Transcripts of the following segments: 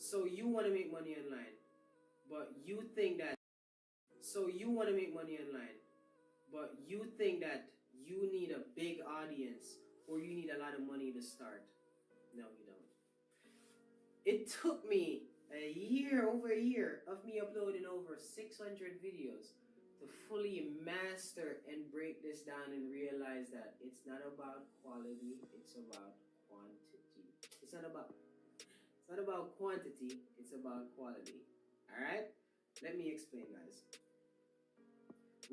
So you want to make money online, but you think that you need a big audience or you need a lot of money to start. No, you don't. It took me over a year of me uploading over 600 videos to fully master and break this down and realize that it's not about quality, it's about quantity. It's not about quantity, it's about quality. Alright? Let me explain, guys.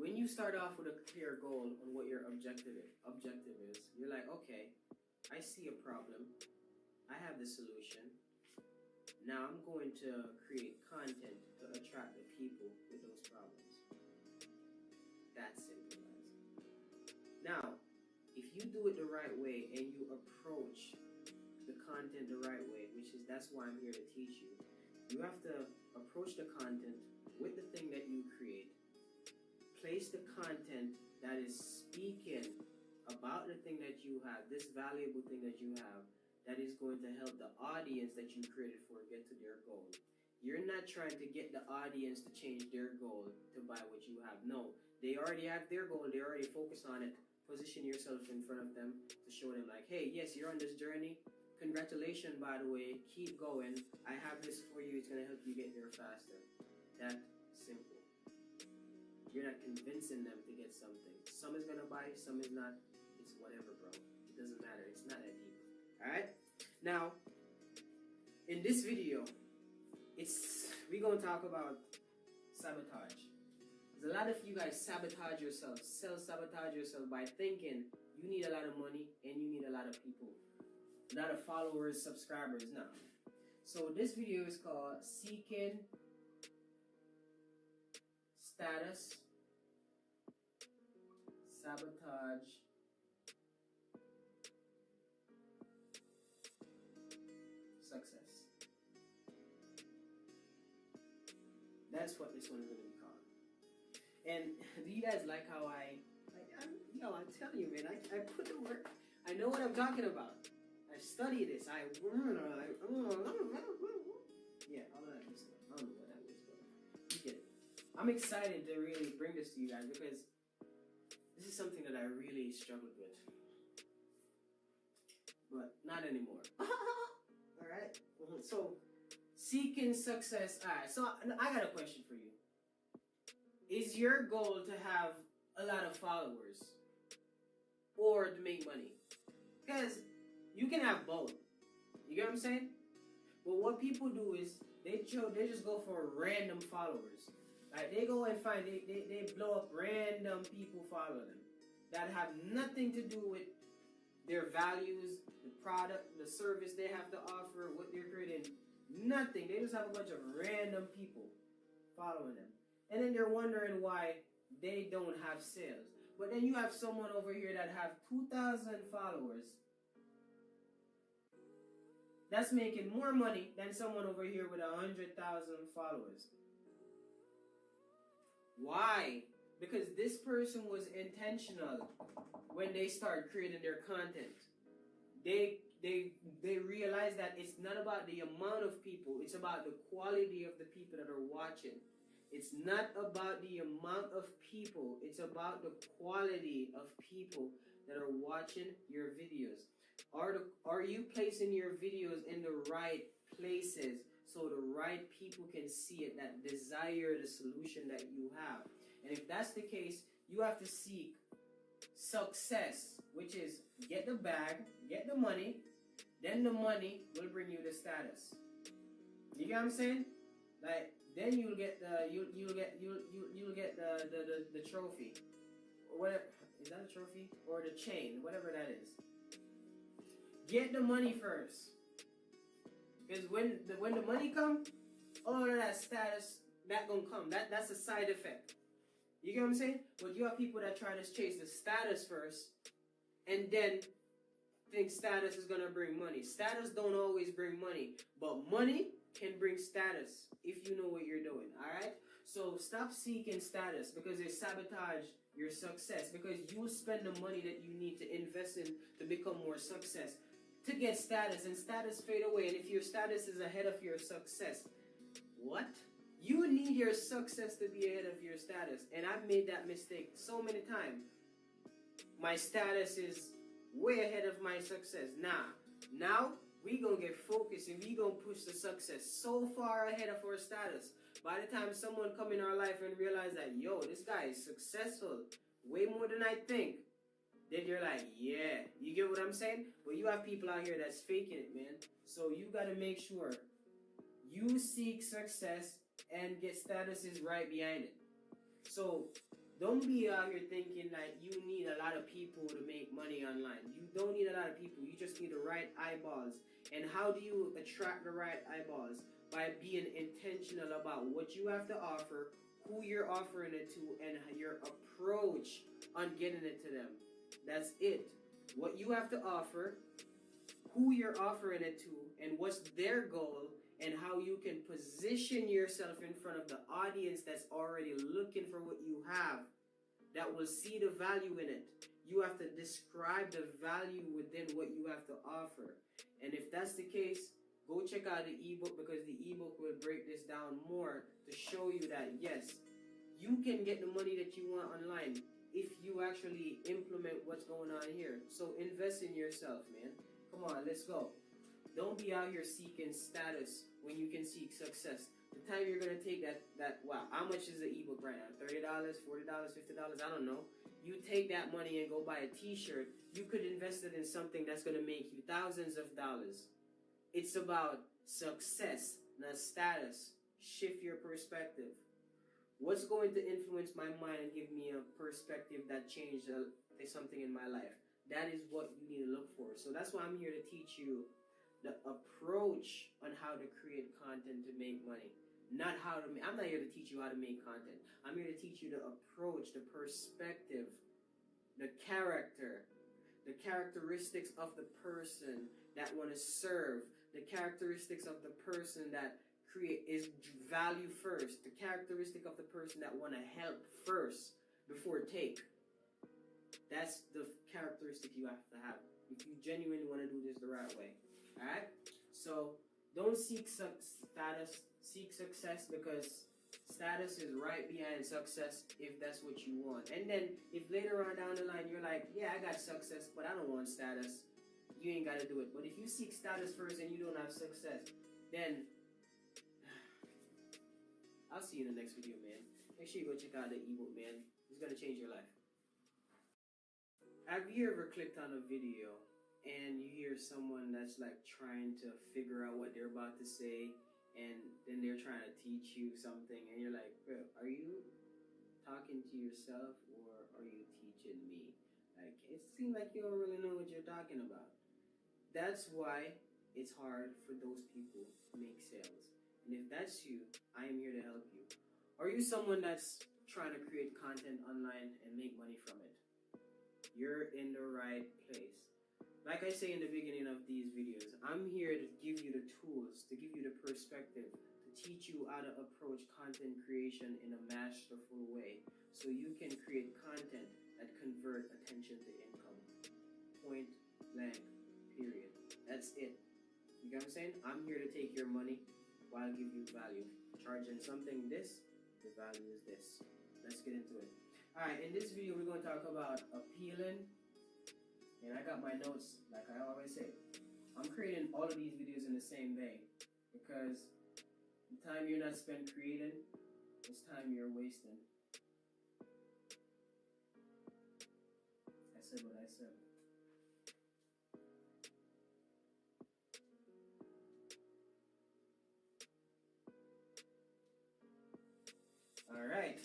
When you start off with a clear goal on what your objective is, you're like, okay, I see a problem, I have the solution. Now I'm going to create content to attract the people with those problems. That's simple, guys. Now, if you do it the right way and you approach the content the right way, that's why I'm here to teach you. You have to approach the content with the thing that you create. Place the content that is speaking about the thing that you have, this valuable thing that you have, that is going to help the audience that you created for get to their goal. You're not trying to get the audience to change their goal to buy what you have. No, they already have their goal. They already focus on it. Position yourself in front of them to show them like, hey, yes, you're on this journey. Congratulations, by the way. Keep going. I have this for you. It's going to help you get there faster. That simple. You're not convincing them to get something. Some is going to buy, some is not. It's whatever, bro. It doesn't matter. It's not that deep. Alright? Now, in this video, we're going to talk about sabotage. Because a lot of you guys sabotage yourself, self-sabotage yourself by thinking you need a lot of money and you need a lot of people. A lot of followers, subscribers. No. So this video is called Seeking Status, Sabotage, Success. That's what this one is going to be called. And do you guys like how I'm telling you, man, I put the work. I know what I'm talking about. I study this. Yeah, all of that good stuff. I don't know what that is, but you get it. I'm excited to really bring this to you guys because this is something that I really struggled with. But not anymore. Alright? So, seeking success. Alright, so I got a question for you. Is your goal to have a lot of followers or to make money? Because you can have both. You get what I'm saying? But what people do is they just go for random followers. Like they go and find they blow up random people follow them that have nothing to do with their values, the product, the service they have to offer, what they're creating. Nothing. They just have a bunch of random people following them. And then they're wondering why they don't have sales. But then you have someone over here that have 2,000 followers that's making more money than someone over here with 100,000 followers. Why? Because this person was intentional when they start creating their content. They realize that it's not about the amount of people, it's about the quality of the people that are watching. It's not about the amount of people, it's about the quality of people that are watching your videos. Are you placing your videos in the right places so the right people can see it, that desire the solution that you have? And if that's the case, you have to seek success, which is get the bag, get the money, then the money will bring you the status. You get what I'm saying? Like then you'll get the trophy, or whatever. Is that a trophy or the chain, whatever that is? Get the money first, because when the money come, all of that status that gonna come. That's a side effect. You get what I'm saying? But you have people that try to chase the status first, and then think status is gonna bring money. Status don't always bring money, but money can bring status if you know what you're doing. All right? So stop seeking status because it sabotage your success. Because you will spend the money that you need to invest in to become more success. to get status, and status fade away. And if your status is ahead of your success, what? You need your success to be ahead of your status. And I've made that mistake so many times. My status is way ahead of my success. Now we gonna get focused and we gonna push the success so far ahead of our status. By the time someone come in our life and realize that, yo, this guy is successful way more than I think, then you're like, yeah, you get what I'm saying? But you have people out here that's faking it, man. So you gotta make sure you seek success and get statuses right behind it. So don't be out here thinking that you need a lot of people to make money online. You don't need a lot of people. You just need the right eyeballs. And how do you attract the right eyeballs? By being intentional about what you have to offer, who you're offering it to, and your approach on getting it to them. That's it. What you have to offer, who you're offering it to, and what's their goal, and how you can position yourself in front of the audience that's already looking for what you have, that will see the value in it. You have to describe the value within what you have to offer. And if that's the case, go check out the ebook, because the ebook will break this down more to show you that, yes, you can get the money that you want online if you actually implement what's going on here. So invest in yourself, man. Come on, let's go. Don't be out here seeking status when you can seek success. The time you're going to take wow, how much is the ebook right now? $30, $40, $50, I don't know. You take that money and go buy a t-shirt. You could invest it in something that's going to make you thousands of dollars. It's about success, not status. Shift your perspective. What's going to influence my mind and give me a perspective that changed something in my life? That is what you need to look for. So that's why I'm here to teach you the approach on how to create content to make money. Not how to I'm not here to teach you how to make content. I'm here to teach you the approach, the perspective, the character, the characteristics of the person that want to serve, the characteristics of the person that is value first, the characteristic of the person that want to help first before take. That's the characteristic you have to have if you genuinely want to do this the right way. Alright? So don't seek status, seek success, because status is right behind success if that's what you want. And then if later on down the line you're like, yeah, I got success, but I don't want status, you ain't got to do it. But if you seek status first and you don't have success, then I'll see you in the next video, man. Make sure you go check out the ebook, man. It's going to change your life. Have you ever clicked on a video and you hear someone that's like trying to figure out what they're about to say, and then they're trying to teach you something, and you're like, bro, are you talking to yourself or are you teaching me? Like, it seems like you don't really know what you're talking about. That's why it's hard for those people to make sales. And if that's you, I am here to help you. Are you someone that's trying to create content online and make money from it? You're in the right place. Like I say in the beginning of these videos, I'm here to give you the tools, to give you the perspective, to teach you how to approach content creation in a masterful way, so you can create content that convert attention to income. Point blank, period. That's it. You get what I'm saying? I'm here to take your money while I give you value. Charging something this, the value is this. Let's get into it. Alright, in this video we're going to talk about appealing. And I got my notes, like I always say. I'm creating all of these videos in the same day, because the time you're not spent creating is time you're wasting. I said what I said. All right.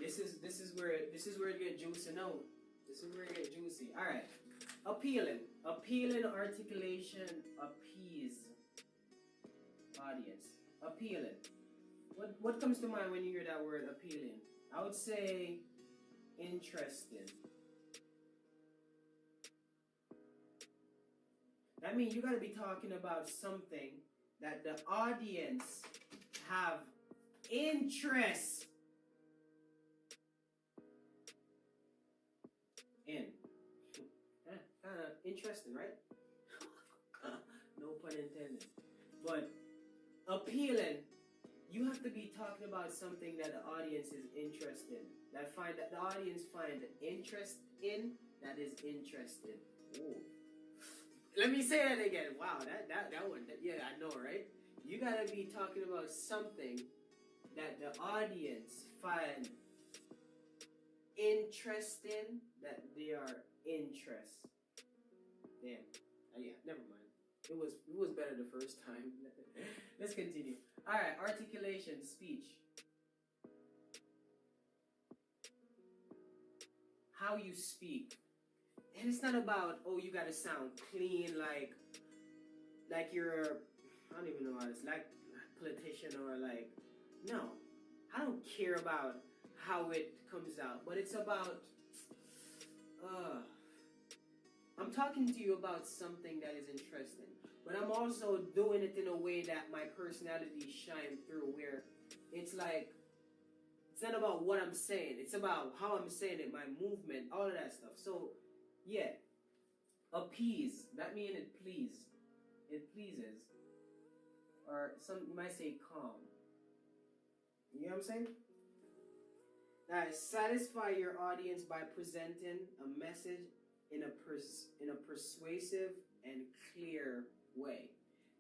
This is where it get juicy now. This is where it get juicy. All right. Appealing articulation, appease audience. Appealing. What comes to mind when you hear that word appealing? I would say interesting. That means you got to be talking about something that the audience have interest in. interesting, right? No pun intended. But appealing, you have to be talking about something that the audience is interested in. That the audience find interest in, that is interested. Ooh. Let me say that again. Wow, that one. Yeah, I know, right? You gotta be talking about something that the audience find interesting, that they are interested. Damn. Yeah, never mind. It was better the first time. Let's continue. All right, articulation, speech. How you speak. And it's not about, oh, you gotta sound clean like you're, I don't even know how it's like a politician or like, no. I don't care about how it comes out, but it's about, I'm talking to you about something that is interesting, but I'm also doing it in a way that my personality shines through, where it's like, it's not about what I'm saying, it's about how I'm saying it, my movement, all of that stuff. So, yeah, appease, that means it pleases, or you might say calm. You know what I'm saying? Now, satisfy your audience by presenting a message in a persuasive and clear way.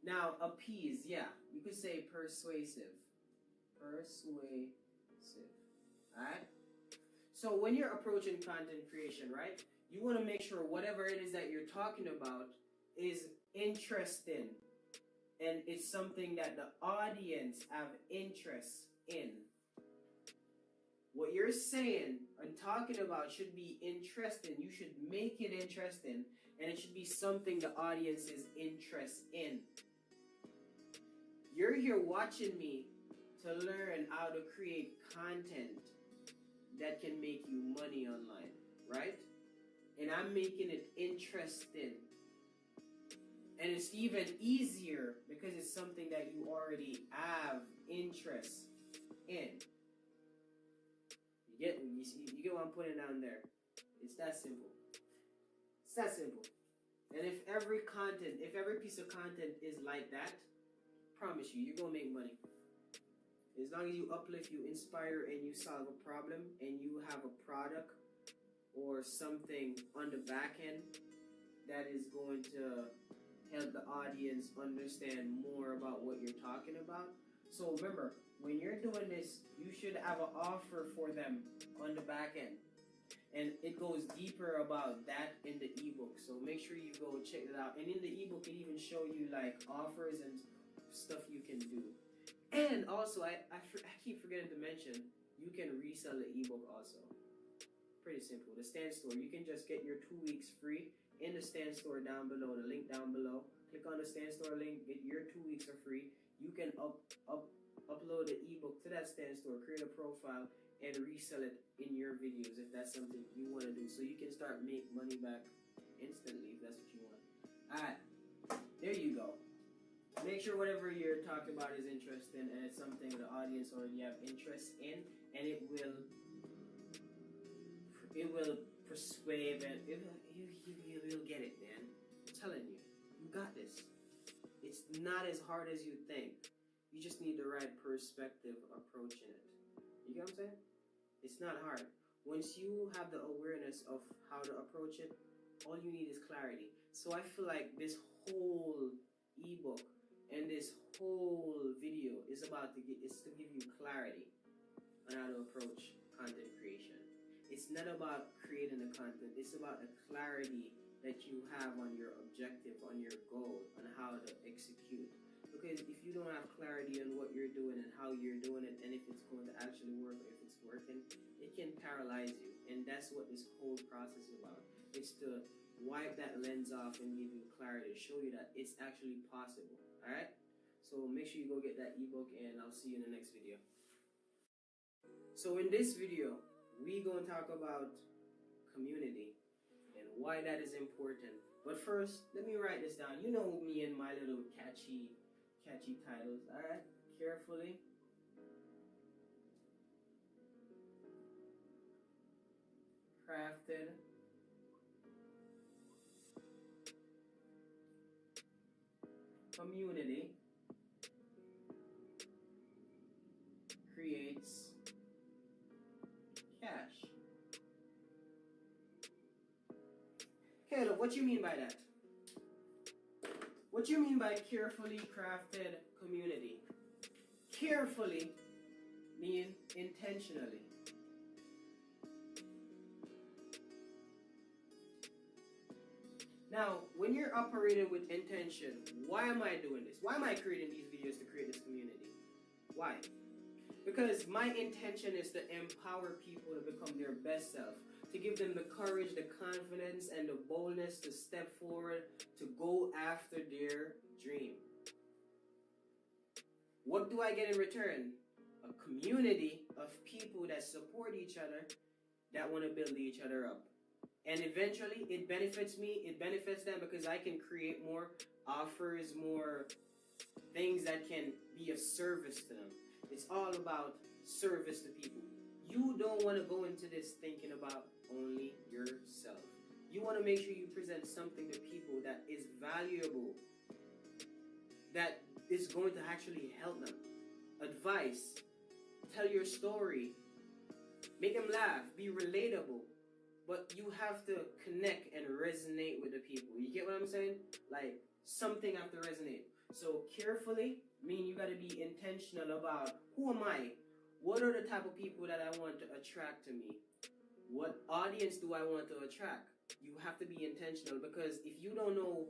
Now, appease, yeah, you could say persuasive. Persuasive. Alright? So when you're approaching content creation, right, you want to make sure whatever it is that you're talking about is interesting, and it's something that the audience have interest in. What you're saying and talking about should be interesting. You should make it interesting, and it should be something the audience is interested in. You're here watching me to learn how to create content that can make you money online, right? And I'm making it interesting. And it's even easier because it's something that you already have interest in. You get what I'm putting down there. It's that simple. It's that simple. And if every piece of content is like that, promise you, you're gonna make money. As long as you uplift, you inspire, and you solve a problem, and you have a product or something on the back end that is going to help the audience understand more about what you're talking about. So remember, when you're doing this, you should have an offer for them on the back end. And it goes deeper about that in the ebook. So make sure you go check it out. And in the ebook, it even show you like offers and stuff you can do. And also, I keep forgetting to mention, you can resell the ebook also. Pretty simple. The Stand Store, you can just get your 2 weeks free in the Stand Store down below, the link down below. Click on the Stand Store link, get your 2 weeks for free. You can upload the ebook to that Stand Store, create a profile, and resell it in your videos if that's something you want to do. So you can start make money back instantly if that's what you want. Alright, there you go. Make sure whatever you're talking about is interesting, and it's something the audience already have interest in, and it will persuade, and you'll get it, man. I'm telling you, you got this. It's not as hard as you think. You just need the right perspective approaching it. You get what I'm saying? It's not hard. Once you have the awareness of how to approach it, all you need is clarity. So I feel like this whole ebook and this whole video is to give you clarity on how to approach content creation. It's not about creating the content. It's about the clarity that you have on your objective, on your goal, on how to execute. Because if you don't have clarity on what you're doing and how you're doing it, and if it's going to actually work, or if it's working, it can paralyze you. And that's what this whole process is about. It's to wipe that lens off and give you clarity, show you that it's actually possible. Alright? So make sure you go get that ebook, and I'll see you in the next video. So in this video, we're going to talk about community and why that is important. But first, let me write this down. You know me and my little catchy titles. Alright? Carefully. Crafted community creates cash. Caleb, what you mean by that? What you mean by carefully crafted community? Carefully mean intentionally. Now, when you're operating with intention, why am I doing this? Why am I creating these videos to create this community? Why? Because my intention is to empower people to become their best self, to give them the courage, the confidence, and the boldness to step forward, to go after their dream. What do I get in return? A community of people that support each other, that want to build each other up. And eventually, it benefits me, it benefits them, because I can create more offers, more things that can be of service to them. It's all about service to people. You don't want to go into this thinking about only yourself. You want to make sure you present something to people that is valuable, that is going to actually help them. Advice, tell your story, make them laugh, be relatable. But you have to connect and resonate with the people. You get what I'm saying? Like, something have to resonate. So carefully mean you got to be intentional about who am I? What are the type of people that I want to attract to me? What audience do I want to attract? You have to be intentional, because if you don't know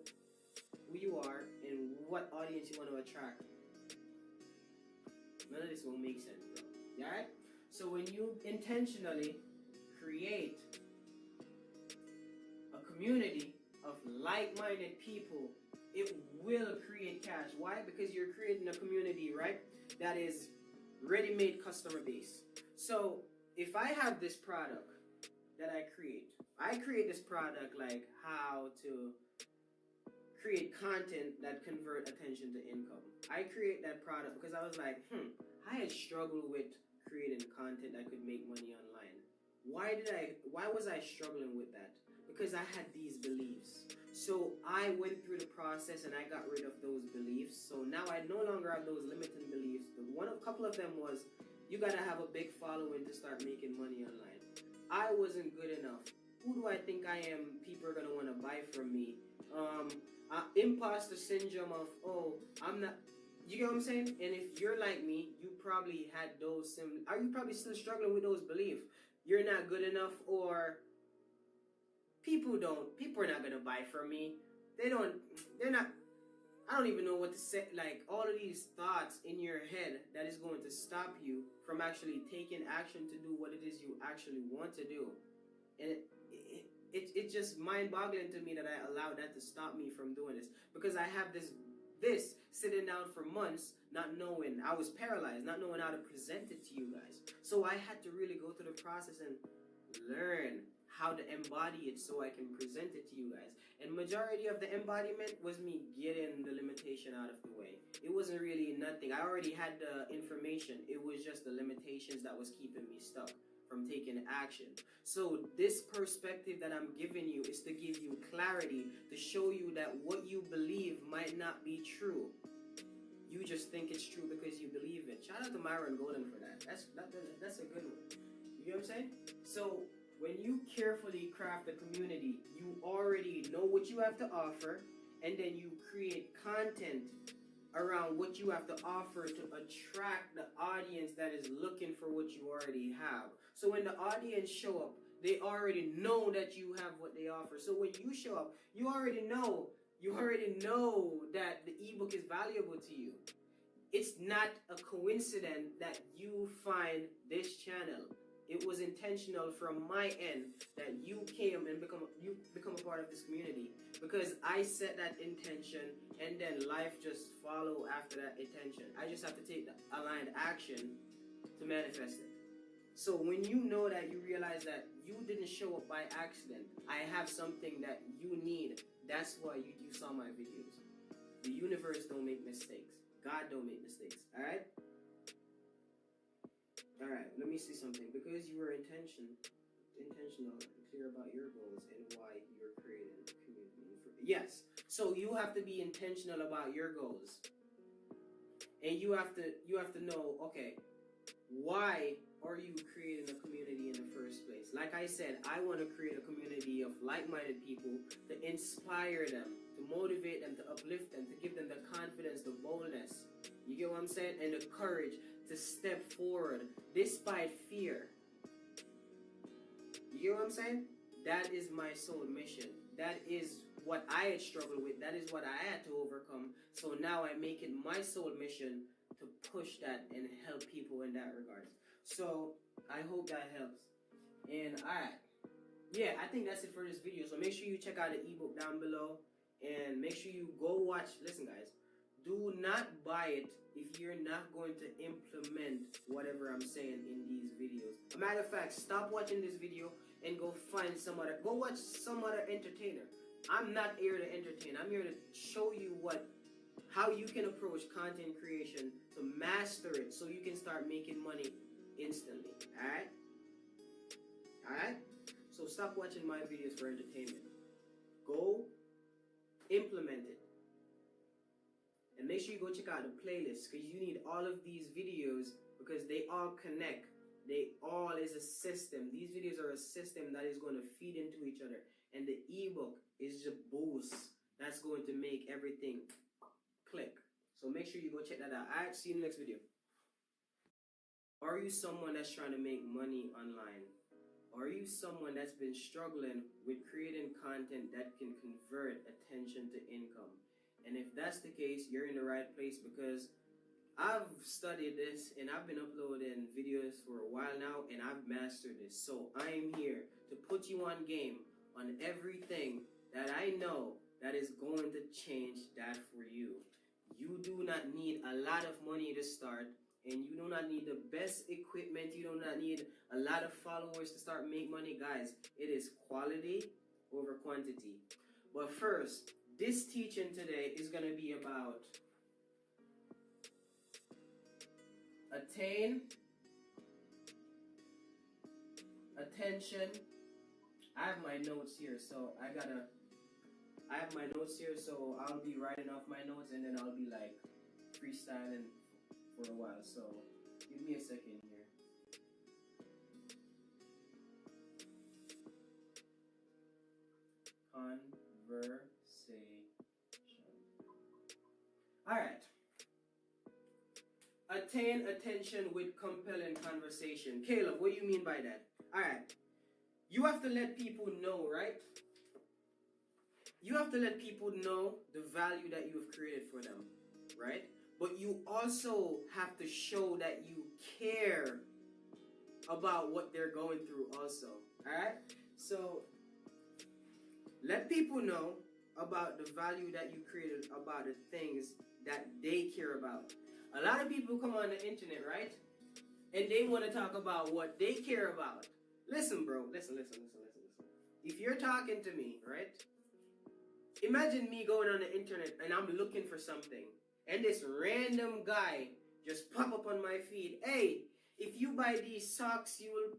who you are and what audience you want to attract, none of this will make sense, bro. Alright? So when you intentionally create a community of like-minded people, it will create cash. Why? Because you're creating a community, right, that is ready-made customer base. So if I have this product that I create this product, like how to create content that convert attention to income. I create that product because I was like, I had struggled with creating content that could make money online. Why was I struggling with that? Because I had these beliefs. So I went through the process and I got rid of those beliefs. So now I no longer have those limiting beliefs. A couple of them was, you gotta have a big following to start making money online. I wasn't good enough. Who do I think I am? People are gonna want to buy from me. Imposter syndrome of, I'm not. You get what I'm saying? And if you're like me, you probably had those are you probably still struggling with those beliefs? You're not good enough, or people are not gonna buy from me. They're not. I don't even know what to say. Like, all of these thoughts in your head that is going to stop you from actually taking action to do what it is you actually want to do. And it's just mind-boggling to me that I allowed that to stop me from doing this, because I have this sitting down for months, not knowing. I was paralyzed, not knowing how to present it to you guys. So I had to really go through the process and learn how to embody it so I can present it to you guys. And majority of the embodiment was me getting the limitation out of the way. It wasn't really nothing. I already had the information. It was just the limitations that was keeping me stuck from taking action. So this perspective that I'm giving you is to give you clarity, to show you that what you believe might not be true. You just think it's true because you believe it. Shout out to Myron Golden for that. That's a good one. You know what I'm saying? So when you carefully craft a community, you already know what you have to offer, and then you create content around what you have to offer to attract the audience that is looking for what you already have. So when the audience show up, they already know that you have what they offer. So when you show up, you already know that the ebook is valuable to you. It's not a coincidence that you find this channel. It was intentional from my end that you came and become a part of this community, because I set that intention, and then life just follow after that intention. I just have to take the aligned action to manifest it. So when you know that, you realize that you didn't show up by accident. I have something that you need. That's why you saw my videos. The universe don't make mistakes. God don't make mistakes. Alright? Alright, let me see something. Because you were intentional and clear about your goals and why you're creating a community. Yes. So you have to be intentional about your goals. And you have to know, okay, why are you creating a community in the first place? Like I said, I want to create a community of like-minded people to inspire them, to motivate them, to uplift them, to give them the confidence, the boldness, you get what I'm saying? And the courage to step forward despite fear. You get what I'm saying? That is my soul mission. That is what I had struggled with. That is what I had to overcome. So now I make it my soul mission to push that and help people in that regard. So I hope that helps. And alright. Yeah, I think that's it for this video. So make sure you check out the ebook down below. And make sure you go watch. Listen guys, do not buy it if you're not going to implement whatever I'm saying in these videos. A matter of fact, stop watching this video and go find some other, go watch some other entertainer. I'm not here to entertain. I'm here to show you how you can approach content creation to master it so you can start making money instantly. Alright? Alright? So stop watching my videos for entertainment. Go implement it. And make sure you go check out the playlist, because you need all of these videos because they all connect. They all is a system. These videos are a system that is going to feed into each other. And the ebook is just boost. That's going to make everything click. So make sure you go check that out. Alright, see you in the next video. Are you someone that's trying to make money online? Are you someone that's been struggling with creating content that can convert attention to income? And if that's the case, you're in the right place, because I've studied this and I've been uploading videos for a while now and I've mastered this. So I'm here to put you on game on everything that I know that is going to change that for you. You do not need a lot of money to start, and you do not need the best equipment. You do not need a lot of followers to start make money. Guys, it is quality over quantity. But first, this teaching today is going to be about attain, attention. I have my notes here, so I have my notes here, so I'll be writing off my notes and then I'll be like freestyling for a while. So give me a second here. Conversation. Alright. Attain attention with compelling conversation. Caleb, what do you mean by that? Alright. You have to let people know, right? You have to let people know the value that you have created for them, right? But you also have to show that you care about what they're going through also, alright? So, let people know about the value that you created, about the things that they care about. A lot of people come on the internet, right? And they want to talk about what they care about. Listen, bro. Listen. If you're talking to me, right? Imagine me going on the internet and I'm looking for something. And this random guy just pop up on my feed. Hey, if you buy these socks, you will...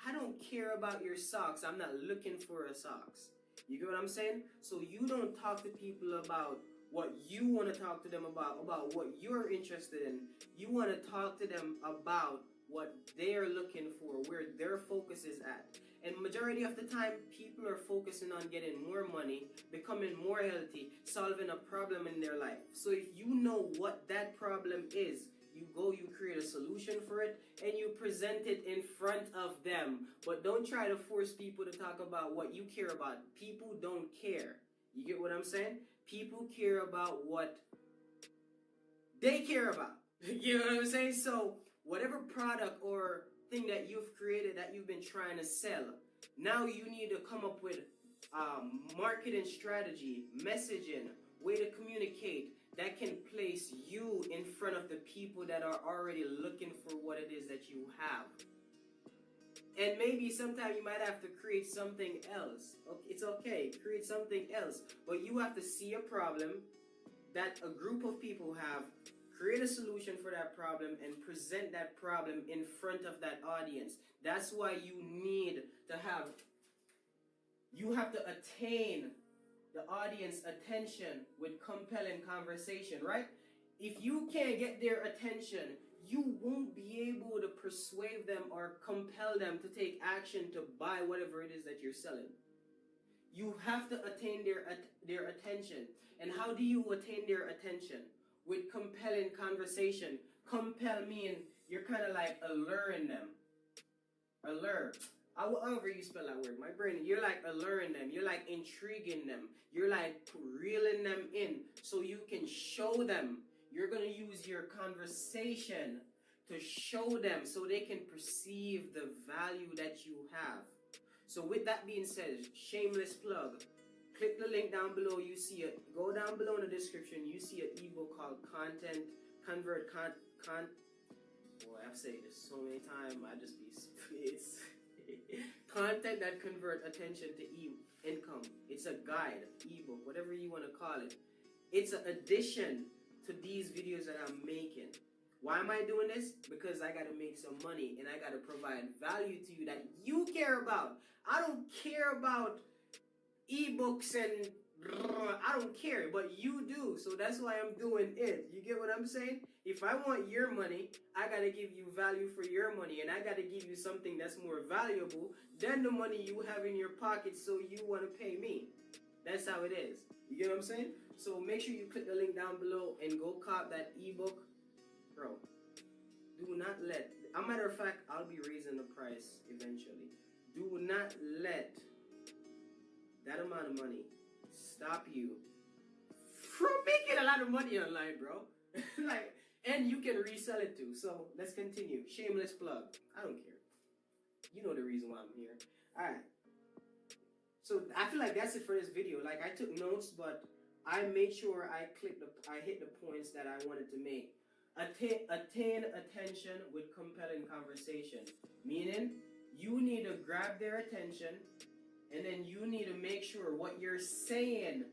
I don't care about your socks. I'm not looking for a socks. You get what I'm saying? So you don't talk to people about what you want to talk to them about what you're interested in. You want to talk to them about what they're looking for, where their focus is at. And majority of the time, people are focusing on getting more money, becoming more healthy, solving a problem in their life. So if you know what that problem is, you create a solution for it, and you present it in front of them. But don't try to force people to talk about what you care about. People don't care. You get what I'm saying? People care about what they care about. You know what I'm saying? So whatever product or thing that you've created that you've been trying to sell, now you need to come up with marketing strategy, messaging, way to communicate that can place you in front of the people that are already looking for what it is that you have. And maybe sometime you might have to create something else. It's okay, create something else. But you have to see a problem that a group of people have, create a solution for that problem, and present that problem in front of that audience. That's why you need to have, you have to attain the audience attention with compelling conversation, right? If you can't get their attention, you won't be able to persuade them or compel them to take action to buy whatever it is that you're selling. You have to attain their attention. And how do you attain their attention? With compelling conversation. Compel mean you're kind of like alluring them. Allure. However you spell that word, my brain, you're like alluring them. You're like intriguing them. You're like reeling them in so you can show them. You're going to use your conversation to show them so they can perceive the value that you have. So with that being said, shameless plug. Click the link down below. You see it. Go down below in the description. You see an ebook called Boy, I've said this so many times. I just be it's content that convert attention to income. It's a guide, ebook, whatever you want to call it. It's an addition to these videos that I'm making. Why am I doing this? Because I got to make some money and I got to provide value to you that you care about. I don't care about ebooks and I don't care, but you do. So that's why I'm doing it. You get what I'm saying? If I want your money, I got to give you value for your money, and I got to give you something that's more valuable than the money you have in your pocket, so you want to pay me. That's how it is. You get what I'm saying? So make sure you click the link down below and go cop that ebook. Bro, do not let, a matter of fact, I'll be raising the price eventually. Do not let that amount of money stop you from making a lot of money online, bro. And you can resell it too. So let's continue. Shameless plug. I don't care. You know the reason why I'm here. Alright. So I feel like that's it for this video. Like, I took notes, but I made sure I hit the points that I wanted to make. Attain attention with compelling conversation. Meaning, you need to grab their attention, and then you need to make sure what you're saying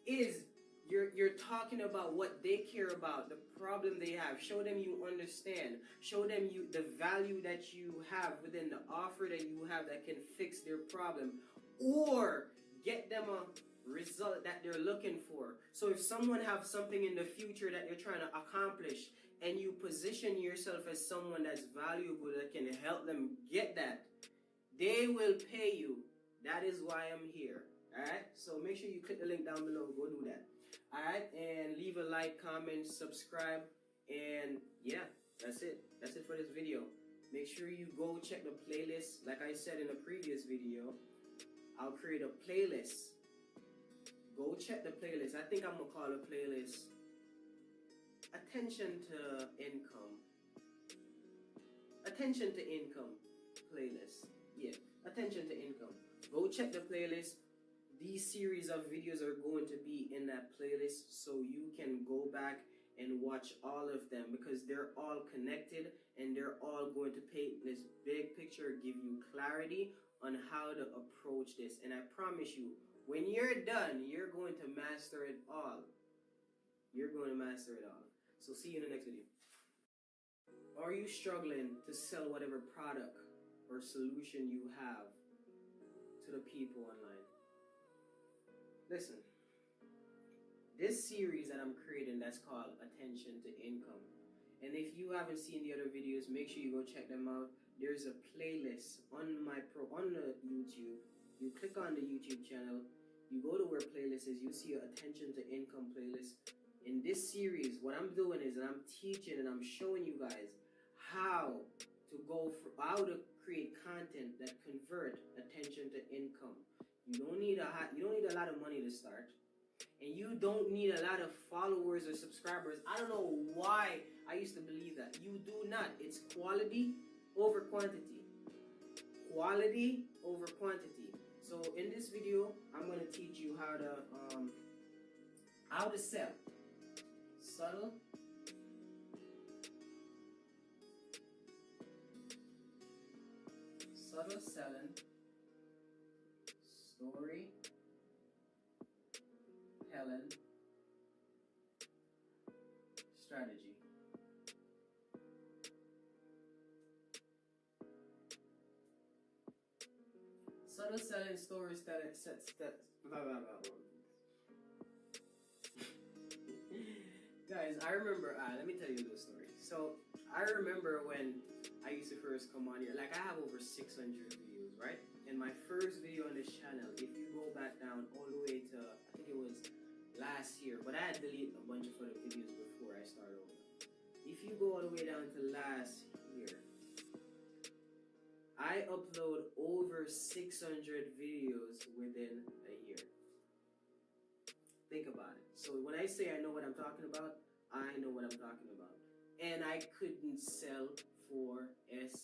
is you're talking about what they care about, the problem they have. Show them you understand. Show them the value that you have within the offer that you have that can fix their problem, or get them a result that they're looking for. So if someone have something in the future that you're trying to accomplish, and you position yourself as someone that's valuable that can help them get that, they will pay you. That is why I'm here. Alright, so make sure you click the link down below. Go do that. Alright, and leave a like, comment, subscribe, and yeah, that's it. That's it for this video. Make sure you go check the playlist. Like I said in the previous video, I'll create a playlist. Go check the playlist. I think I'm gonna call the playlist Attention to Income. Attention to Income playlist. Yeah, Attention to Income. Go check the playlist. These series of videos are going to be in that playlist, so you can go back and watch all of them, because they're all connected and they're all going to paint this big picture, give you clarity on how to approach this. And I promise you, when you're done, you're going to master it all. You're going to master it all. So see you in the next video. Are you struggling to sell whatever product or solution you have to the people online? Listen, this series that I'm creating, that's called Attention to Income. And if you haven't seen the other videos, make sure you go check them out. There's a playlist on the YouTube. You click on the YouTube channel, you go to where playlist is, you see an Attention to Income playlist. In this series, what I'm doing is I'm teaching and I'm showing you guys how to create content that convert attention to income. You don't need a lot of money to start, and you don't need a lot of followers or subscribers. I don't know why I used to believe that. You do not. It's quality over quantity. Quality over quantity. So in this video, I'm going to teach you how to sell. Subtle. Subtle selling. Story. Helen. Strategy. Subtle selling, story, blah, blah, blah. Guys, I remember, let me tell you a little story. So, I remember when I used to first come on here, like I have over 600 videos, right? And my first video on this channel, if you go back down all the way to, I think it was last year, but I had deleted a bunch of other videos before I started over. If you go all the way down to last year, I upload over 600 videos within a year. Think about it. So when I say I know what I'm talking about, I know what I'm talking about. And I couldn't sell for SITCH.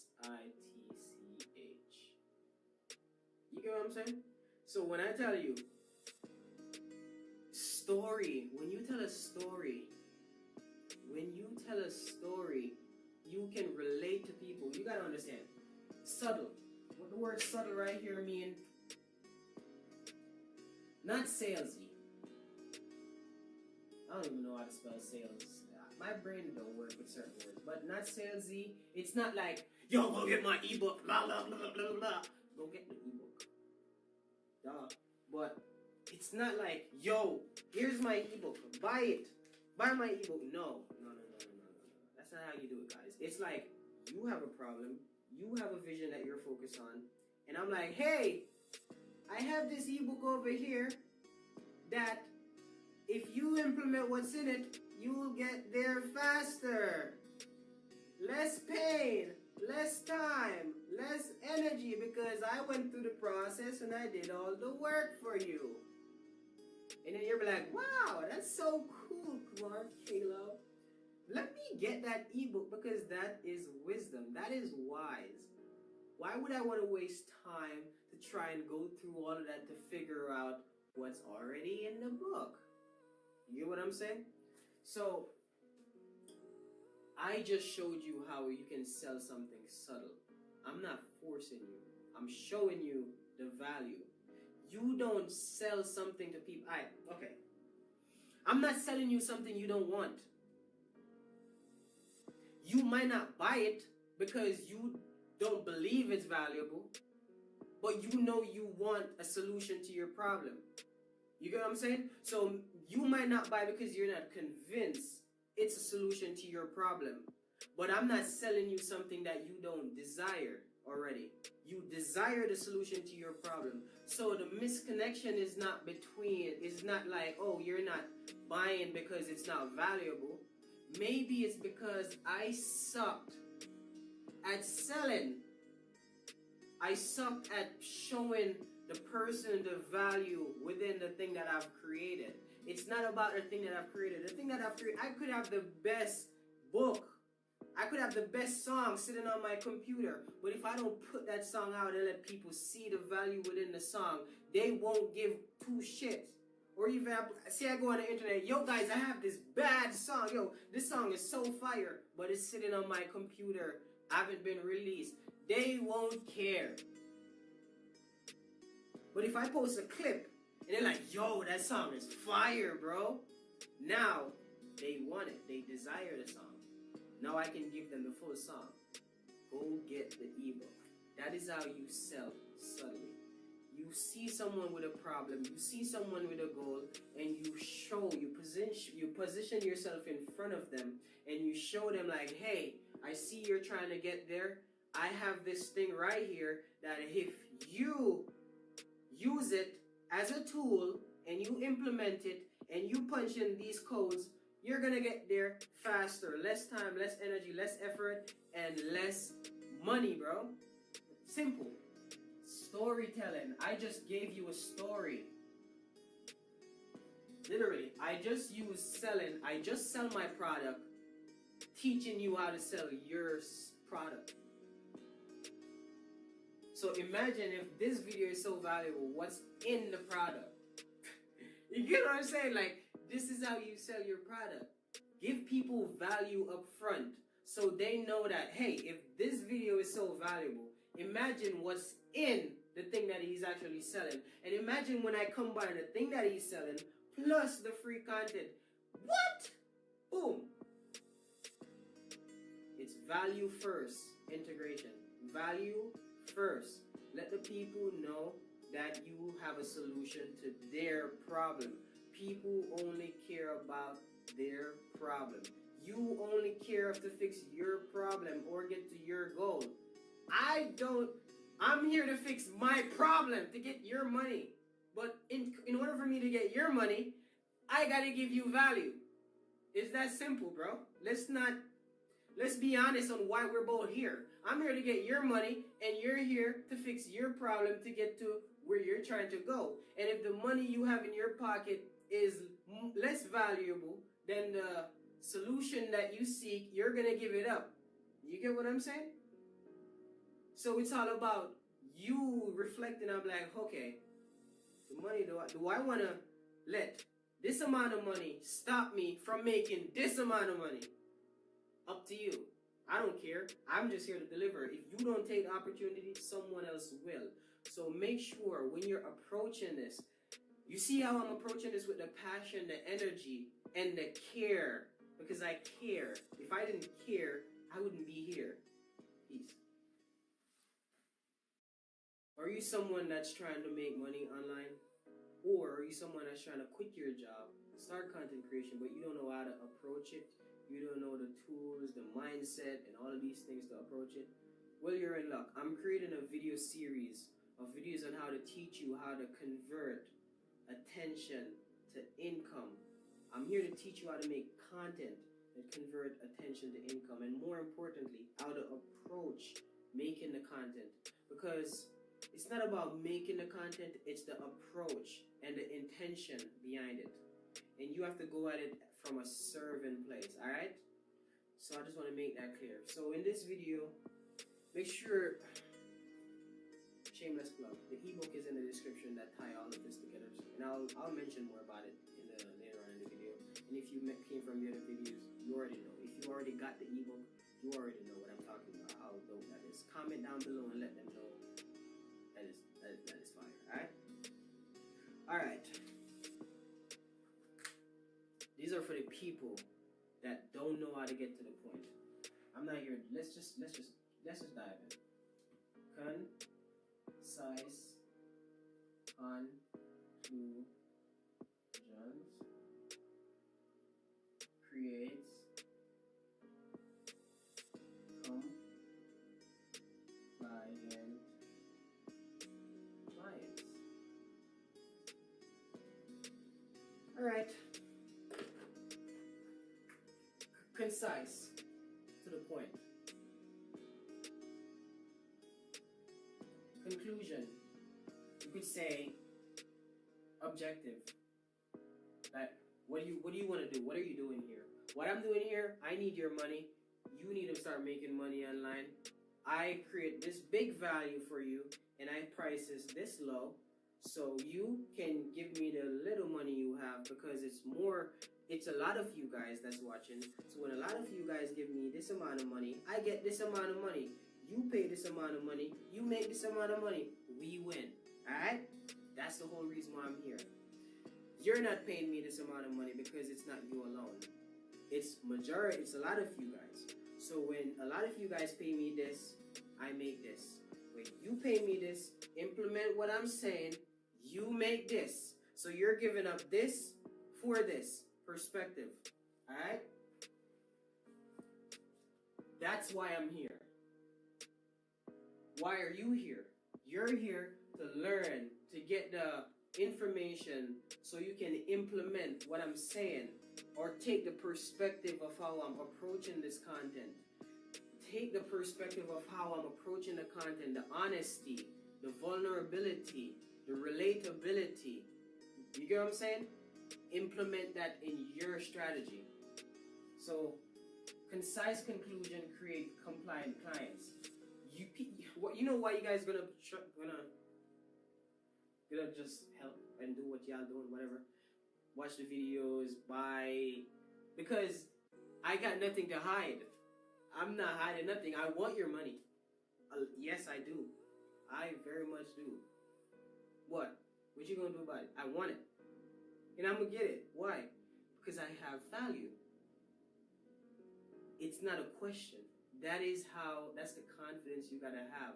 You get what I'm saying? So when I tell you, story, when you tell a story, you can relate to people. You gotta understand. Subtle. What the word subtle right here mean? Not salesy. I don't even know how to spell sales. My brain don't work with certain words. But not salesy. It's not like, yo, go get my ebook. Blah, blah, blah, blah, blah. Go get the ebook. Duh. But it's not like, yo, here's my ebook. Buy it. Buy my ebook. No. That's not how you do it, guys. It's like, you have a problem. You have a vision that you're focused on. And I'm like, hey, I have this ebook over here that if you implement what's in it, you will get there faster. Less pain, less time, less energy, because I went through the process and I did all the work for you. And then you'll be like, wow, that's so cool, Clark, Caleb. Let me get that ebook, because that is wisdom. That is wise. Why would I want to waste time to try and go through all of that to figure out what's already in the book? You get what I'm saying? So, I just showed you how you can sell something subtle. I'm not forcing you. I'm showing you the value. You don't sell something to people. Okay. I'm not selling you something you don't want. You might not buy it because you don't believe it's valuable, but you know you want a solution to your problem. You get what I'm saying? So you might not buy because you're not convinced it's a solution to your problem. But I'm not selling you something that you don't desire already. You desire the solution to your problem. So the misconnection is not like, oh, you're not buying because it's not valuable. Maybe it's because I sucked at selling. I sucked at showing the person the value within the thing that I've created. It's not about the thing that I've created. The thing that I've created, I could have the best book. I could have the best song sitting on my computer. But if I don't put that song out and let people see the value within the song, they won't give two shits. Or even, I go on the internet, yo guys, I have this bad song. Yo, this song is so fire, but it's sitting on my computer, haven't been released. They won't care. But if I post a clip, and they're like, yo, that song is fire, bro. Now, they want it. They desire the song. Now I can give them the full song. Go get the ebook. That is how you sell subtly. You see someone with a problem, you see someone with a goal, and you position yourself in front of them, and you show them like, hey, I see you're trying to get there. I have this thing right here that if you use it as a tool and you implement it and you punch in these codes, you're gonna get there faster. Less time, less energy, less effort, and less money, bro. Simple. Storytelling. I just gave you a story. Literally, I just use selling. I just sell my product, teaching you how to sell your product. So imagine if this video is so valuable, what's in the product? You get what I'm saying? Like, this is how you sell your product. Give people value up front so they know that, hey, if this video is so valuable, imagine what's in the thing that he's actually selling. And imagine when I combine the thing that he's selling plus the free content. What? Boom. It's value first integration. Value first. Let the people know that you have a solution to their problem. People only care about their problem. You only care to fix your problem or get to your goal. I'm here to fix my problem to get your money. But in order for me to get your money, I gotta give you value. It's that simple, bro. Let's be honest on why we're both here. I'm here to get your money, and you're here to fix your problem to get to where you're trying to go. And if the money you have in your pocket is less valuable than the solution that you seek, you're gonna give it up. You get what I'm saying? So it's all about you reflecting. I'm like, okay, the money, do I want to let this amount of money stop me from making this amount of money? Up to you. I don't care. I'm just here to deliver. If you don't take the opportunity, someone else will. So make sure when you're approaching this, you see how I'm approaching this with the passion, the energy, and the care. Because I care. If I didn't care, I wouldn't be here. Peace. Are you someone that's trying to make money online? Or are you someone that's trying to quit your job, start content creation, but you don't know how to approach it? You don't know the tools, the mindset, and all of these things to approach it? Well, you're in luck. I'm creating a video series of videos on how to teach you how to convert attention to income. I'm here to teach you how to make content and convert attention to income, and more importantly, how to approach making the content. Because it's not about making the content, it's the approach and the intention behind it. And you have to go at it from a serving place, alright? So I just want to make that clear. So in this video, make sure, shameless plug, the ebook is in the description that tie all of this together. And I'll mention more about it later on in the video. And if you came from the other videos, you already know. If you already got the ebook, you already know what I'm talking about, how dope that is. Comment down below and let them know that is fire, alright? Alright. These are for the people that don't know how to get to the point. I'm not here. Let's just dive in. Concise conclusions creates compliant clients. All right. Concise, to the point. Conclusion, you could say objective. Like, what do you want to do? What are you doing here? What I'm doing here, I need your money. You need to start making money online. I create this big value for you, and I price this low, so you can give me the little money you have, because it's a lot of you guys that's watching. So when a lot of you guys give me this amount of money, I get this amount of money. You pay this amount of money. You make this amount of money. We win. Alright? That's the whole reason why I'm here. You're not paying me this amount of money because it's not you alone. It's a lot of you guys. So when a lot of you guys pay me this, I make this. When you pay me this, implement what I'm saying, you make this. So you're giving up this for this perspective. Alright? That's why I'm here. Why are you here? You're here to learn, to get the information so you can implement what I'm saying, or take the perspective of how I'm approaching this content. Take the perspective of how I'm approaching the content, the honesty, the vulnerability, the relatability. You get what I'm saying? Implement that in your strategy. So, concise conclusion create compliant clients. You know why you guys gonna just help and do what y'all doing, whatever. Watch the videos, buy, because I got nothing to hide. I'm not hiding nothing. I want your money. Yes, I do. I very much do. What? What you gonna do about it? I want it. And I'm gonna get it. Why? Because I have value. It's not a question. That's the confidence you gotta have.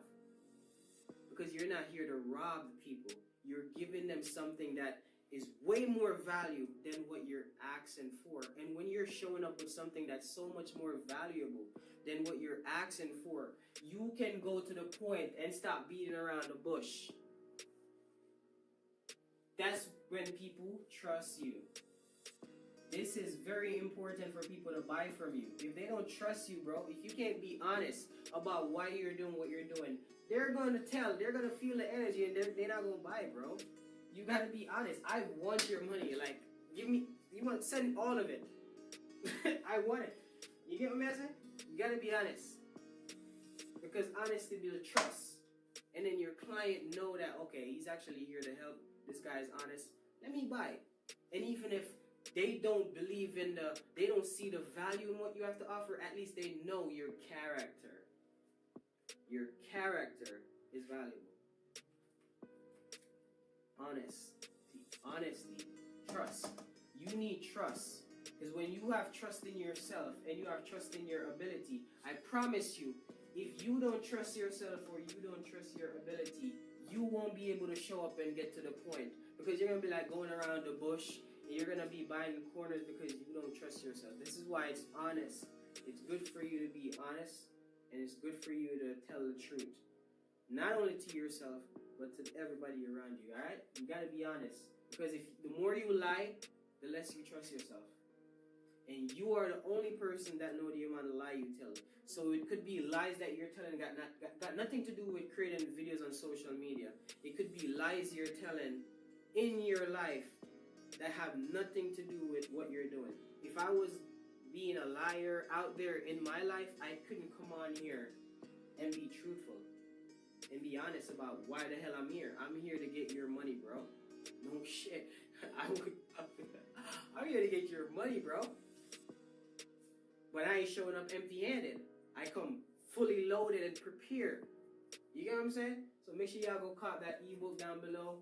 Because you're not here to rob people. You're giving them something that is way more value than what you're asking for. And when you're showing up with something that's so much more valuable than what you're asking for, you can go to the point and stop beating around the bush. That's when people trust you. This is very important for people to buy from you. If they don't trust you, bro, if you can't be honest about why you're doing what you're doing, they're going to tell, they're going to feel the energy, and they're not going to buy, bro. You got to be honest. I want your money. Like, give me, you want, send all of it. I want it. You get what I'm saying? You got to be honest. Because honesty builds trust. And then your client know that, okay, he's actually here to help. This guy is honest. Let me buy. And even if they don't believe in they don't see the value in what you have to offer, at least they know your character. Your character is valuable. Honesty, trust. You need trust. Because when you have trust in yourself and you have trust in your ability, I promise you, if you don't trust yourself or you don't trust your ability, you won't be able to show up and get to the point. Because you're going to be like going around the bush, and you're going to be buying corners because you don't trust yourself. This is why it's honest. It's good for you to be honest, and it's good for you to tell the truth. Not only to yourself, but to everybody around you, alright? You got to be honest. Because the more you lie, the less you trust yourself. And you are the only person that know the amount of lie you tell. So it could be lies that you're telling got nothing to do with creating videos on social media. It could be lies you're telling in your life that have nothing to do with what you're doing. If I was being a liar out there in my life, I couldn't come on here and be truthful and be honest about why the hell I'm here. I'm here to get your money, bro. No shit. I'm here to get your money, bro. But I ain't showing up empty-handed. I come fully loaded and prepared. You get what I'm saying? So make sure y'all go cop that ebook down below.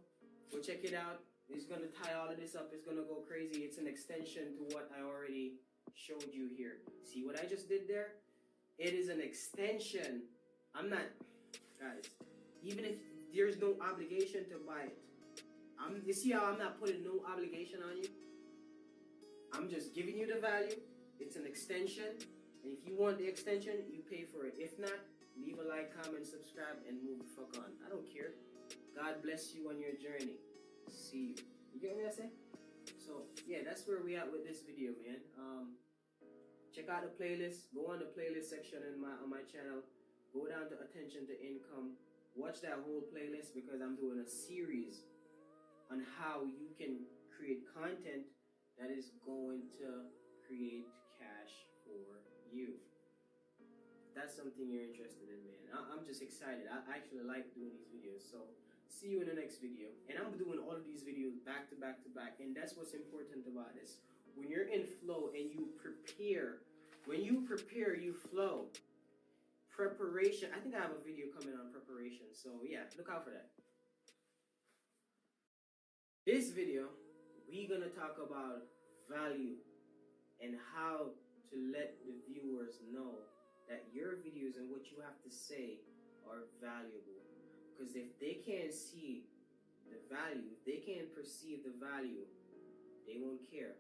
Go check it out. It's going to tie all of this up. It's going to go crazy. It's an extension to what I already showed you here. See what I just did there? It is an extension. I'm not, guys, even if there's no obligation to buy it. You see how I'm not putting no obligation on you? I'm just giving you the value. It's an extension. And if you want the extension, you pay for it. If not, leave a like, comment, subscribe, and move the fuck on. I don't care. God bless you on your journey. See you. You get what I'm saying? So, yeah, that's where we at with this video, man. Check out the playlist. Go on the playlist section on my channel. Go down to Attention to Income. Watch that whole playlist because I'm doing a series on how you can create content that is going to create cash for you. That's something you're interested in, man. I'm just excited. I actually like doing these videos. So see you in the next video. And I'm doing all of these videos back to back to back. And that's what's important about this. When you're in flow and you prepare, when you prepare, you flow. Preparation. I think I have a video coming on preparation. So yeah, look out for that. This video, we're going to talk about value and how to let the viewers know that your videos and what you have to say are valuable. Because if they can't see the value, if they can't perceive the value, they won't care.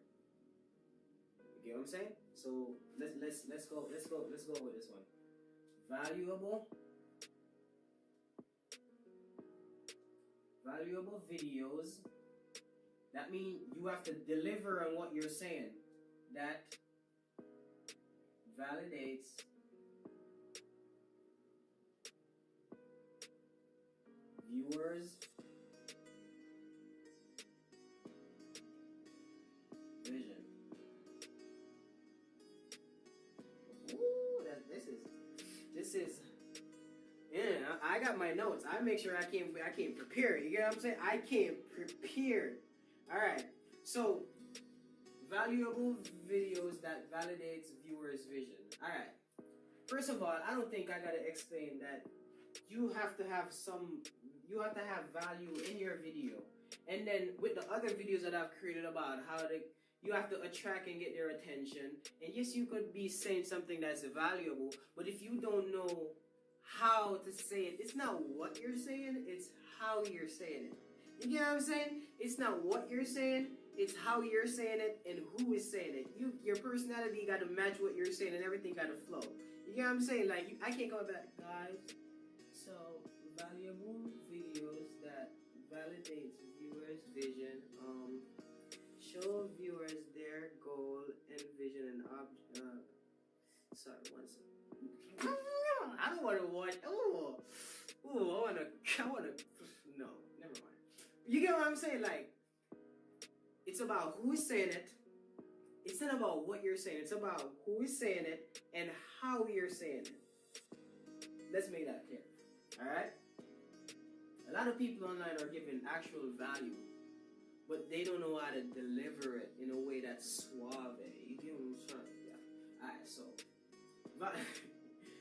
You get what I'm saying? So let's go with this one. Valuable videos. That means you have to deliver on what you're saying. That validates viewers' vision. Ooh, this is. Yeah, I got my notes. I make sure I came prepared. You get what I'm saying? I came prepared. All right. So, valuable videos that validates viewers' vision. All right. First of all, I don't think I gotta explain that you have to have value in your video. And then with the other videos that I've created about how you have to attract and get their attention. And yes, you could be saying something that's valuable, but if you don't know how to say it, it's not what you're saying, it's how you're saying it. You get what I'm saying? It's not what you're saying, it's how you're saying it and who is saying it. Your personality got to match what you're saying and everything got to flow. You get what I'm saying? Like, I can't go back, guys. So, valuable videos that validates viewers' vision, show viewers their goal and vision and sorry, one second. I don't want to watch. I want to. No, never mind. You get what I'm saying? Like, it's about who is saying it. It's not about what you're saying. It's about who is saying it and how you're saying it. Let's make that clear. All right? A lot of people online are giving actual value, but they don't know how to deliver it in a way that's suave. You get what I'm saying? Yeah. All right,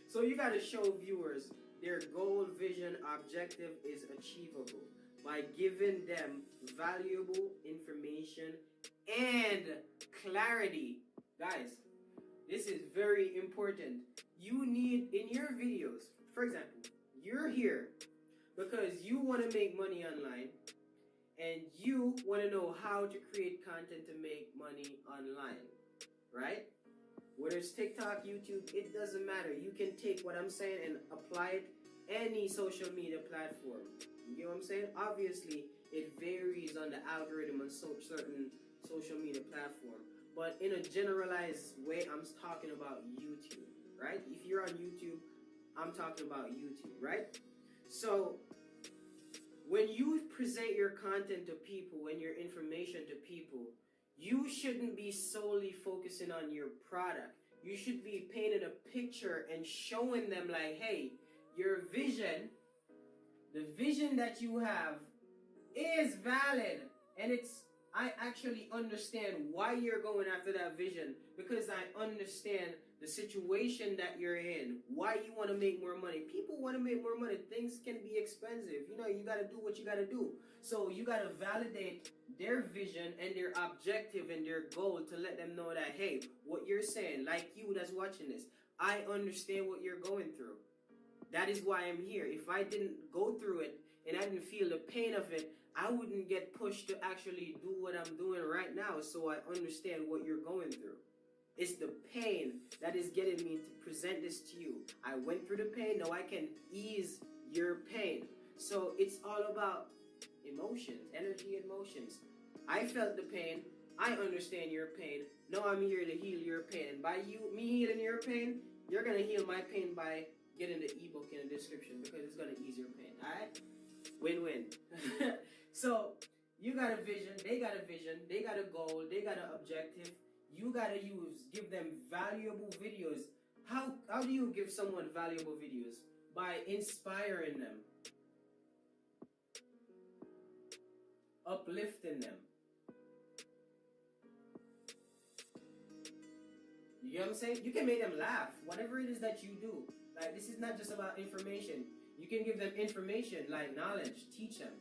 so you got to show viewers their goal, vision, objective is achievable by giving them valuable information and clarity. Guys, this is very important. You need, in your videos, for example, you're here because you want to make money online and you want to know how to create content to make money online, right? Whether it's TikTok, YouTube, it doesn't matter. You can take what I'm saying and apply it any social media platform. You get what I'm saying? Obviously, it varies on the algorithm on certain social media platform. But in a generalized way, I'm talking about YouTube, right? If you're on YouTube, I'm talking about YouTube, right? So, when you present your content to people and your information to people, you shouldn't be solely focusing on your product. You should be painting a picture and showing them like, hey, your vision, the vision that you have is valid. And I actually understand why you're going after that vision because I understand the situation that you're in, why you want to make more money. People want to make more money. Things can be expensive. You know, you got to do what you got to do. So you got to validate their vision and their objective and their goal to let them know that, hey, what you're saying, like you that's watching this, I understand what you're going through. That is why I'm here. If I didn't go through it and I didn't feel the pain of it, I wouldn't get pushed to actually do what I'm doing right now, so I understand what you're going through. It's the pain that is getting me to present this to you. I went through the pain, now I can ease your pain. So it's all about emotions, energy and emotions. I felt the pain, I understand your pain, now I'm here to heal your pain. And by me healing your pain, you're going to heal my pain by getting the ebook in the description because it's going to ease your pain, alright? Win-win. So, you got a vision, they got a goal, they got an objective. You got to give them valuable videos. How do you give someone valuable videos? By inspiring them. Uplifting them. You get what I'm saying? You can make them laugh. Whatever it is that you do. Like, this is not just about information. You can give them information, like knowledge. Teach them.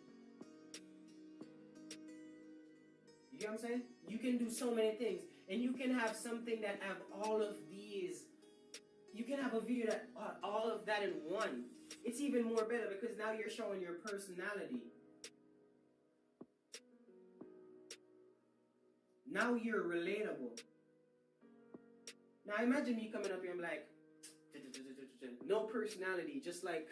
You get what I'm saying? You can do so many things. And you can have something that have all of these. You can have a video that all of that in one. It's even more better because now you're showing your personality. Now you're relatable. Now imagine me coming up here and I'm like, no personality, just like,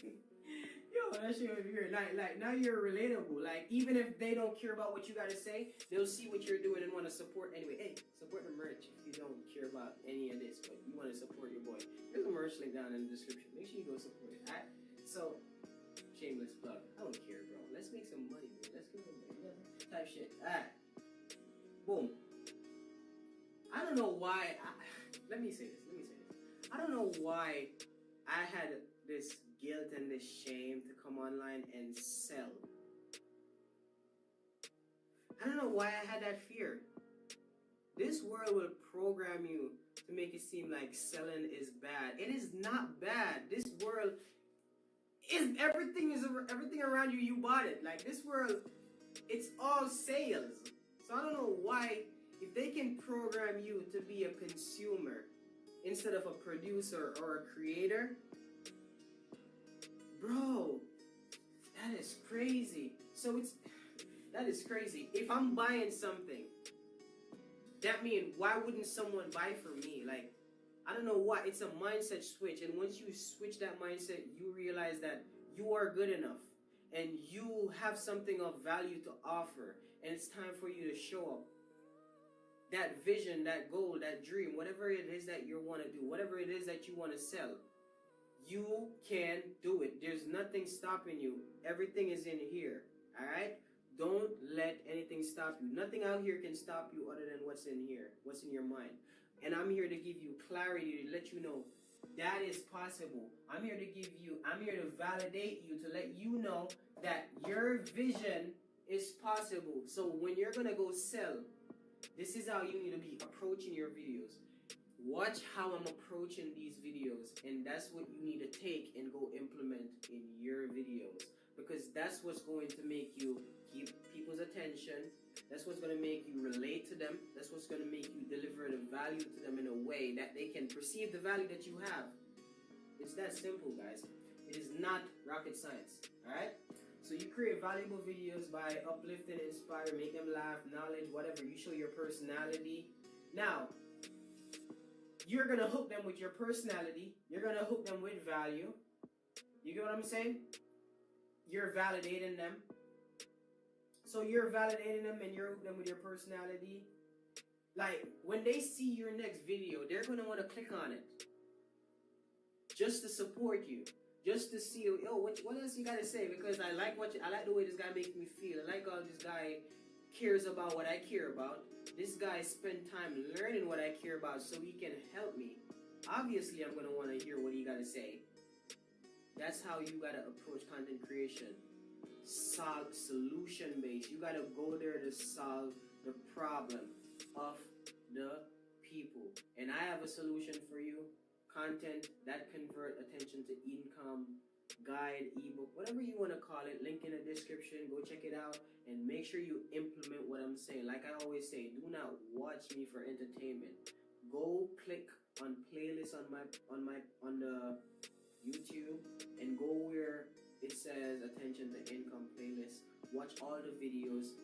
yo, that shit was weird. Like now you're relatable. Like even if they don't care about what you gotta say, they'll see what you're doing and want to support anyway. Hey, support the merch if you don't care about any of this, but you want to support your boy. There's a merch link down in the description. Make sure you go support it. Alright? So, shameless plug. I don't care, bro. Let's make some money, man. Let's get in there. Type shit. Alright. Boom. I don't know why. Let me say this. I don't know why I had this guilt and this shame to come online and sell. I don't know why I had that fear. This world will program you to make it seem like selling is bad. It is not bad. This world is everything around you. You bought it. Like this world, it's all sales. So I don't know why, if they can program you to be a consumer instead of a producer or a creator, bro, that is crazy. So that is crazy. If I'm buying something, that means why wouldn't someone buy from me? Like, I don't know why. It's a mindset switch. And once you switch that mindset, you realize that you are good enough and you have something of value to offer. And it's time for you to show up. That vision, that goal, that dream, whatever it is that you want to do, whatever it is that you want to sell, you can do it. There's nothing stopping you. Everything is in here. All right? Don't let anything stop you. Nothing out here can stop you other than what's in here, what's in your mind. And I'm here to give you clarity, to let you know that is possible. I'm here to validate you, to let you know that your vision is possible. So when you're going to go sell, this is how you need to be approaching your videos. Watch how I'm approaching these videos, and that's what you need to take and go implement in your videos, because that's what's going to make you keep people's attention. That's what's going to make you relate to them. That's what's going to make you deliver the value to them in a way that they can perceive the value that you have. It's that simple, guys. It is not rocket science. All right? So you create valuable videos by uplifting, inspire, make them laugh, knowledge, whatever. You show your personality. Now, you're going to hook them with your personality. You're going to hook them with value. You get what I'm saying? You're validating them. So you're validating them and you're hooking them with your personality. Like, when they see your next video, they're going to want to click on it. Just to support you. Just to see, yo, what else you got to say? Because I like the way this guy makes me feel. I like how this guy cares about what I care about. This guy spent time learning what I care about so he can help me. Obviously, I'm going to want to hear what he got to say. That's how you got to approach content creation. Solution based. You got to go there to solve the problem of the people. And I have a solution for you. Content that convert attention to income, guide, ebook, whatever you want to call it. Link in the description. Go check it out and make sure you implement what I'm saying. Like I always say, do not watch me for entertainment. Go click on playlist on the YouTube and go where it says attention to income playlist. Watch all the videos.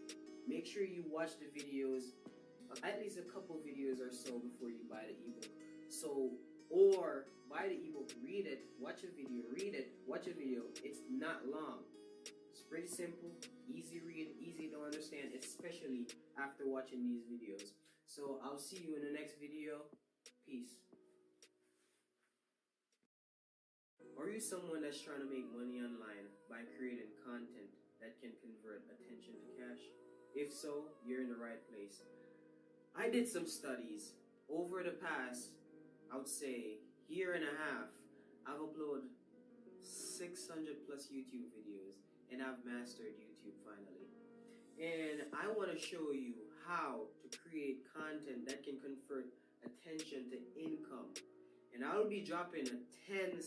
Make sure you watch the videos, at least a couple videos or so before you buy the ebook. Or buy the ebook, read it, watch a video, read it, watch a video. It's not long. It's pretty simple, easy read, easy to understand, especially after watching these videos. So I'll see you in the next video. Peace. Are you someone that's trying to make money online by creating content that can convert attention to cash? If so, you're in the right place. I did some studies over the past, I would say, year and a half. I've uploaded 600 plus YouTube videos, and I've mastered YouTube finally. And I want to show you how to create content that can convert attention to income. And I'll be dropping a 10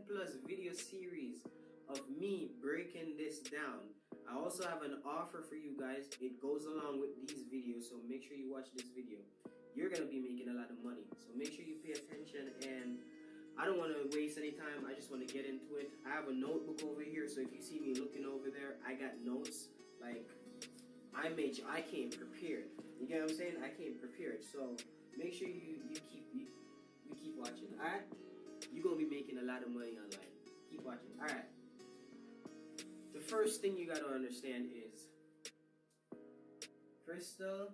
plus video series of me breaking this down. I also have an offer for you guys. It goes along with these videos, so make sure you watch this video. You're going to be making a lot of money. So make sure you pay attention, and I don't want to waste any time. I just want to get into it. I have a notebook over here, so if you see me looking over there, I got notes. Like, I came prepared. You get what I'm saying? I came prepared. So make sure you keep watching. All right? You're going to be making a lot of money online. Keep watching. All right. The first thing you got to understand is crystal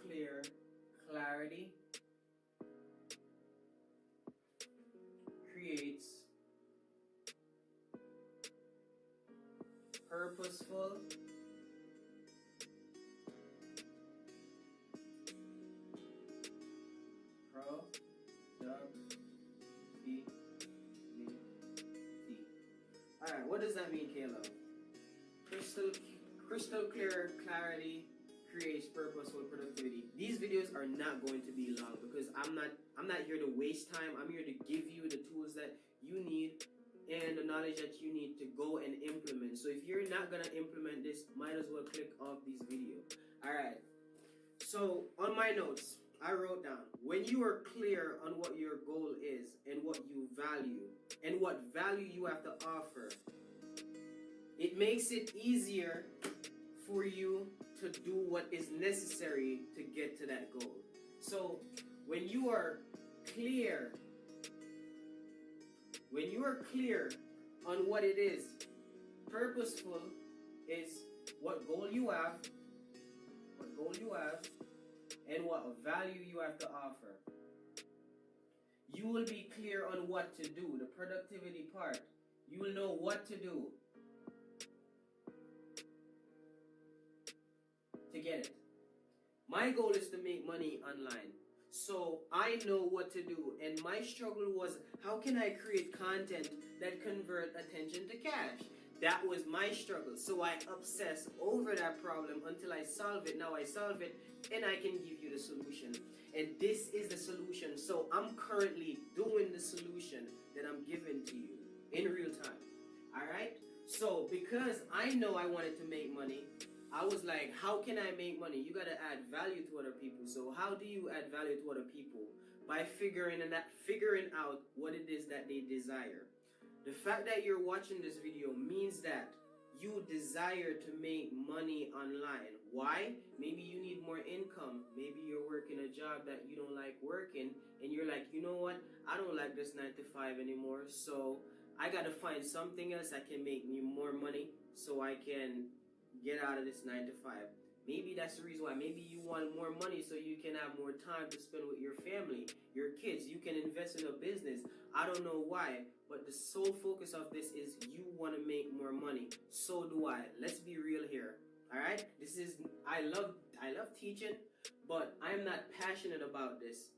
clear clarity creates purposeful productivity. Alright, what does that mean, Kayla? Crystal clear clarity creates purposeful productivity. These videos are not going to be long because I'm not here to waste time. I'm here to give you the tools that you need and the knowledge that you need to go and implement. So if you're not gonna implement this, might as well click off this video. Alright. So on my notes, I wrote down, when you are clear on what your goal is and what you value and what value you have to offer, it makes it easier for you to do what is necessary to get to that goal. So when you are clear, on what it is, purposeful is what goal you have, and what value you have to offer. You will be clear on what to do, the productivity part. You will know what to do to get it. My goal is to make money online. So I know what to do. And my struggle was, how can I create content that convert attention to cash? That was my struggle. So I obsess over that problem until I solve it. Now I solve it and I can give you the solution. And this is the solution. So I'm currently doing the solution that I'm giving to you in real time. Alright? So because I know I wanted to make money, I was like, how can I make money? You gotta add value to other people. So how do you add value to other people? By figuring out what it is that they desire. The fact that you're watching this video means that you desire to make money online. Why? Maybe you need more income. Maybe you're working a job that you don't like working, and you're like, you know what? I don't like this 9 to 5 anymore, so I gotta find something else that can make me more money so I can get out of this 9 to 5. Maybe that's the reason why. Maybe you want more money so you can have more time to spend with your family, your kids. You can invest in a business. I don't know why, but the sole focus of this is you want to make more money. So do I. Let's be real here. All right? I love teaching, but I'm not passionate about this.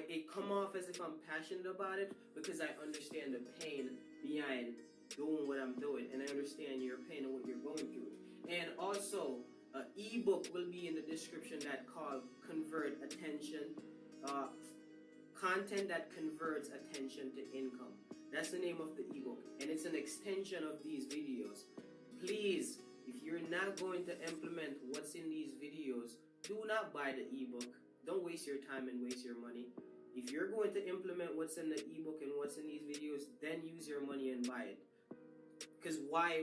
It come off as if I'm passionate about it because I understand the pain behind doing what I'm doing, and I understand your pain and what you're going through. And also, an ebook will be in the description that called Convert Attention, content that converts attention to income. That's the name of the ebook, and it's an extension of these videos. Please, if you're not going to implement what's in these videos, do not buy the ebook. Don't waste your time and waste your money. If you're going to implement what's in the ebook and what's in these videos, then use your money and buy it. Because why?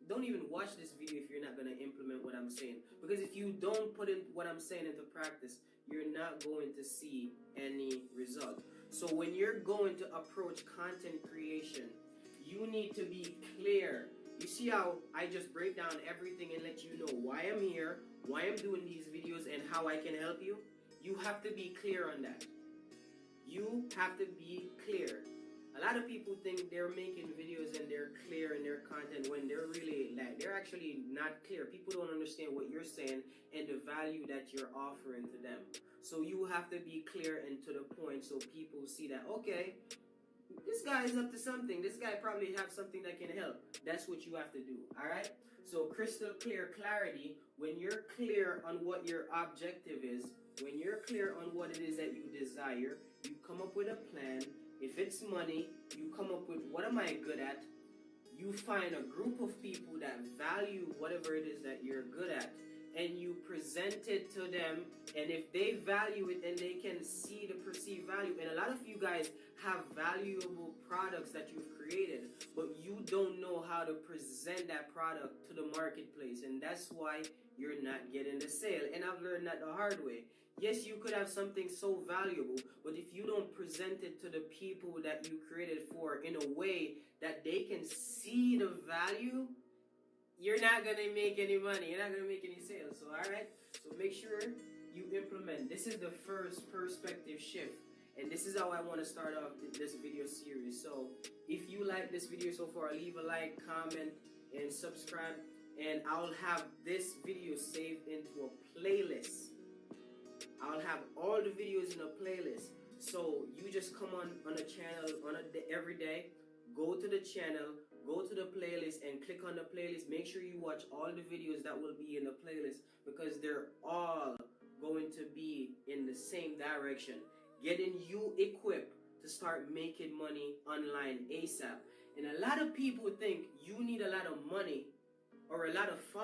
Don't even watch this video if you're not going to implement what I'm saying. Because if you don't put in what I'm saying into practice, you're not going to see any result. So when you're going to approach content creation, you need to be clear. You see how I just break down everything and let you know why I'm here, why I'm doing these videos, and how I can help you? You have to be clear on that. You have to be clear. A lot of people think they're making videos and they're clear in their content when they're really they're actually not clear. People don't understand what you're saying and the value that you're offering to them. So you have to be clear and to the point so people see that, okay, this guy is up to something. This guy probably have something that can help. That's what you have to do, all right? So crystal clear clarity, when you're clear on what your objective is, when you're clear on what it is that you desire, you come up with a plan. If it's money, you come up with what am I good at? You find a group of people that value whatever it is that you're good at, and you present it to them, and if they value it and they can see the perceived value, and a lot of you guys have valuable products that you've created, but you don't know how to present that product to the marketplace, and that's why you're not getting the sale. And I've learned that the hard way. Yes, you could have something so valuable, but if you don't present it to the people that you created for in a way that they can see the value, you're not going to make any money. You're not going to make any sales. So, all right? So, make sure you implement. This is the first perspective shift. And this is how I want to start off this video series. So, if you like this video so far, leave a like, comment, and subscribe. And I'll have this video saved into a playlist. I'll have all the videos in a playlist. So you just come on a channel every day, go to the channel, go to the playlist and click on the playlist. Make sure you watch all the videos that will be in the playlist because they're all going to be in the same direction. Getting you equipped to start making money online ASAP. And a lot of people think you need a lot of money or a lot of followers